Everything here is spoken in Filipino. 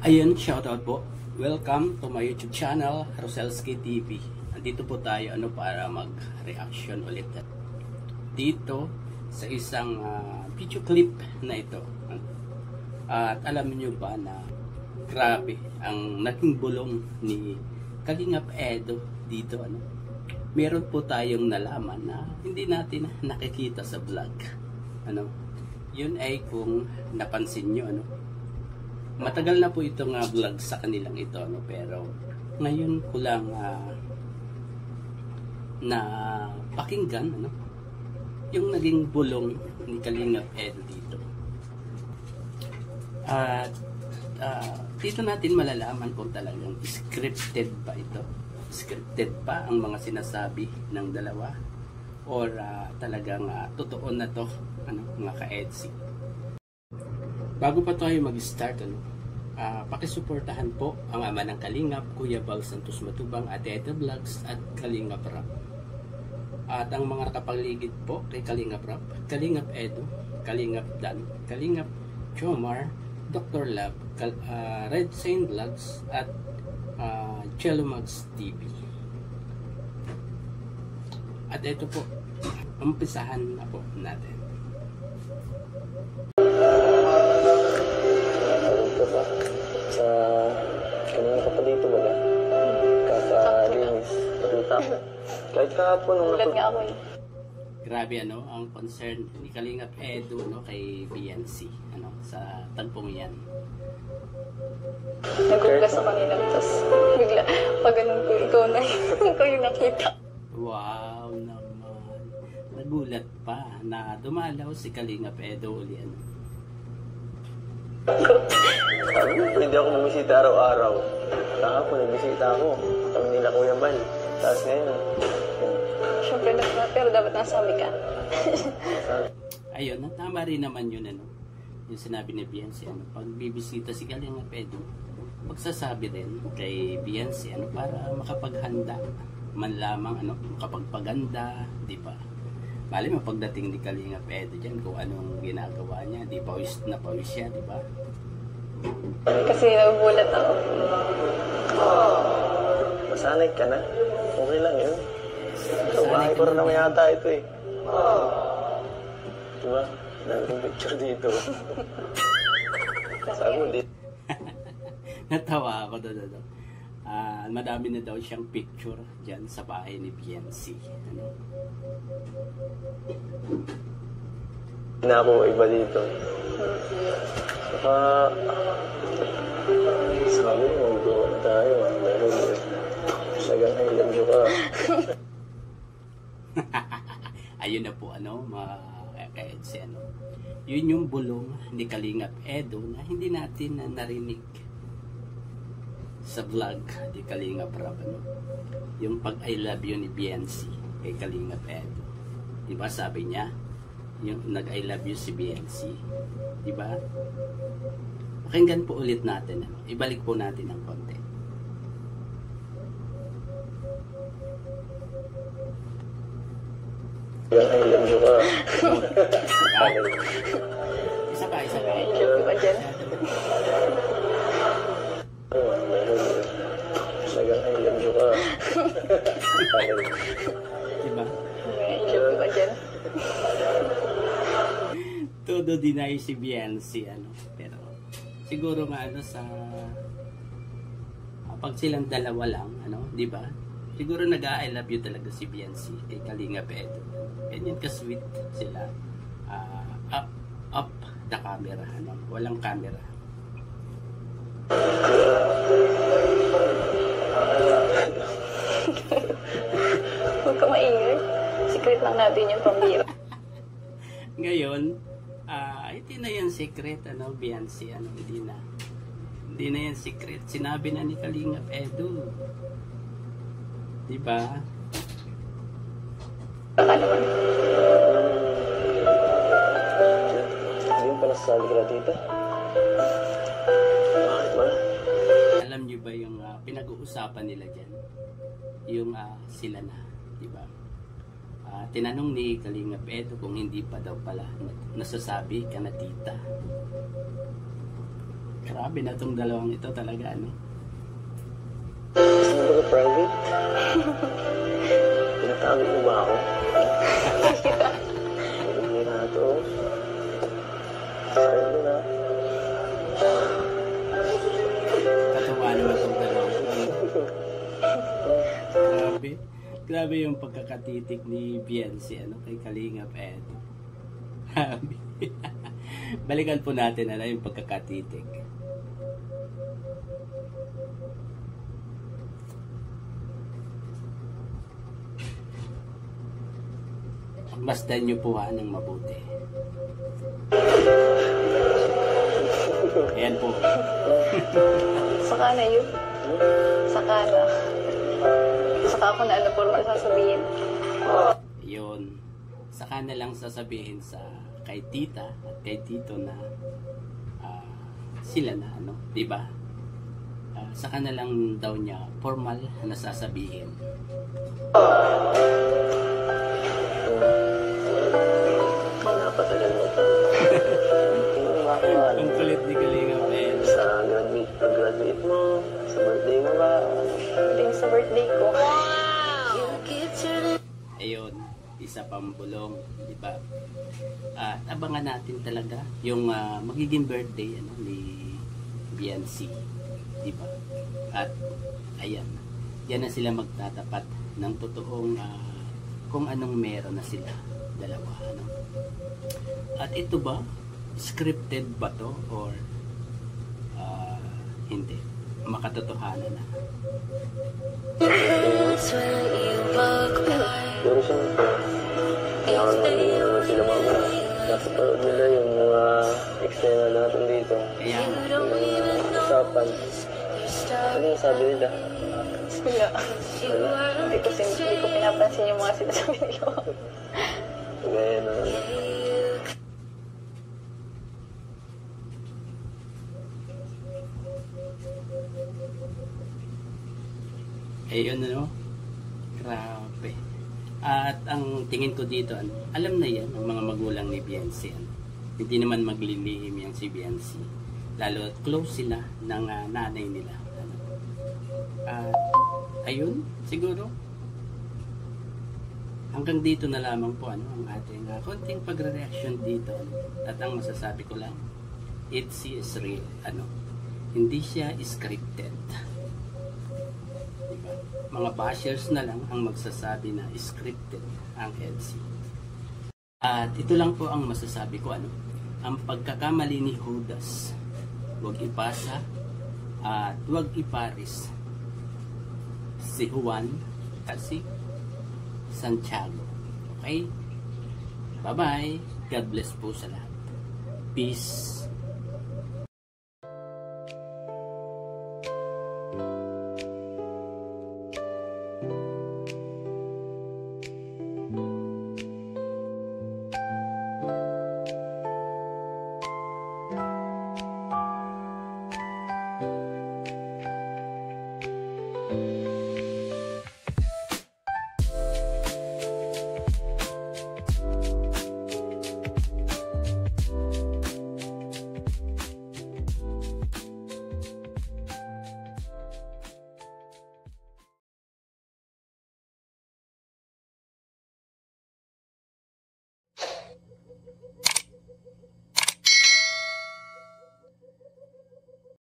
Ayun, shoutout po. Welcome to my YouTube channel, Roselski TV. Nandito po tayo para mag-reaction ulit dito sa isang video clip na ito. At alam niyo ba na grabe ang naging bulong ni Kalingap Edo dito. Meron po tayong nalaman na hindi natin nakikita sa vlog. Yun ay kung napansin nyo, matagal na po itong vlog sa kanilang ito, pero ngayon ko lang na pakinggan yung naging bulong ni Kalingap Edo dito. At dito natin malalaman kung talagang scripted ba ito, scripted pa ang mga sinasabi ng dalawa, or talagang totoo na to, mga ka-EDSI. Bago pa tayo mag-start, pakisuportahan po ang ama ng Kalingap, Kuya Bal Santos Matubang, Ate Ete Vlogs at Kalingap Rap. At ang mga nakapaligid po kay Kalingap Rap, Kalingap Edo, Kalingap Dan, Kalingap Chomar, Dr. Lab, Red Saint Vlogs at Chelomax TV. At ito po, umpisahan na po natin. Sa kanina ka pa dito ba? Kakalinis. Pagkita ko. Kahit kahapon. Ulat nga ako eh. Grabe ang concern ni Kalingap Edo kay BNC sa tagpong yan. Naguglas sa kanila, tapos bigla pag ganun ko, ikaw na ikaw yung nakita. Wow naman. Nagulat pa na dumalaw si Kalingap Edo uli. Hindi ako bumisita araw-araw. Kahapon nagbisita ako. Kami nila Kuya Bal. Tapos ngayon. Siyempre, pero dapat nasabi ka. Ayun, tama rin naman yun yung sinabi ni BNC. Pag bibisita si Kalingap Edo, magsasabi rin kay BNC para makapaghanda man lamang makapagpaganda, di ba? Mali mo pagdating ni Kalingap Edo dyan kung anong ginagawa niya, di pawis na pawis siya, di ba? Kasi nagulat ako. Masanay ka na. Okay lang yun. So, bahay ko rin naman yata ito eh. Diba? Dami kong picture dito. Sabi mo dito. Natawa ako doon. Madami na daw siyang picture dyan sa bahay ni BNC. Hindi na ako iba dito. Saka, sabi mo, mag-go na tayo. Dahil, sagang I love you ka. Ayun na po, mga ka-EDSI, yun yung bulong ni Kalingap Edo na hindi natin narinig sa vlog ni Kalingap Rap, yung pag I love you ni BNC kay Kalingap Edo. Diba sabi niya, yung nag I love you si BNC, diba? Pakinggan po ulit natin, ibalik po natin ang konti. Yung I love you ka. Isa pa. I love you ba dyan? Sagang I love you ka. Diba? I love you ba dyan? Todo deny si BNC, pero siguro nga sa pag silang dalawa lang, di ba? Siguro nag-I love you talaga si BNC kay Kalingap Edo. Ganyan ka-sweet sila. Up the camera, walang camera. Huwag ka maingay. Secret lang natin yung pambira. Ngayon, hindi na yan secret, BNC, hindi na. Hindi na yan secret. Sinabi na ni Kalingap Edo. Diba? Baka naman. Hindi yung pala sasabi ka na, tita. Bakit ba? Alam niyo ba yung pinag-uusapan nila dyan? Yung sila na, diba? Tinanong ni Kalingap Edo kung hindi pa daw pala nasasabi ka na tita. Grabe na tong dalawang ito talaga, ano? Gusto mo ba ka private? Pinatago mo ba ako? Hindi na ito. Saan mo na? Katawa naman tong dalawang ito. Grabe. Grabe yung pagkakatitik ni Biancy, ano, kay Kalingap Ed. Grabe. Balikan po natin, ano, yung pagkakatitik. Masdan nyo po ha ng mabuti. Ayan po. Saka na yun. Saka na. Saka ako na ano po naman sasabihin. Yun. Saka na lang sasabihin sa kay tita at kay tito na sila na, ano, di ba? Saka na lang daw niya formal na sasabihin. Napatagal mo ito. Ang kulit ni Kalingap Ed. Sa graduate mo, sa birthday mo ba? Hindi sa birthday ko. Ayun, isa pang bulong, di ba? At abangan natin talaga yung magiging birthday, ano, ni Biancy, di ba? At ayan, yan na sila magtatapat ng totoong kung anong meron na sila dalawa, ano? At ito ba, scripted ba to or hindi? Makatotohanan na. Pero siyempre, kailangan naman sila mamaya. Napapanood nila yung mga eksena natin dito. Kaya, Yung mga usapan. Ano yung sabi nila? Wala. Hindi ko pinapansin yung mga sinasabi nila. Gaya na. ayun, ano? Grabe. At ang tingin ko dito, ano, alam na yan ang mga magulang ni Biancy. Ano? Hindi naman maglilihim yan si Biancy. Lalo at close sila ng nanay nila. Ano? At ayun, siguro hanggang dito na lamang po, ano, ang ating konting pagre-reaction dito. Ano? At ang masasabi ko lang, it is real. Ano? Hindi siya scripted. Diba? Mga bashers na lang ang magsasabi na scripted ang EDSA. At ito lang po ang masasabi ko, ano, ang pagkakamali ni Judas, huwag ipasa at huwag iparis si Juan kasi Santiago. Okay? Bye-bye. God bless po sa lahat. Peace.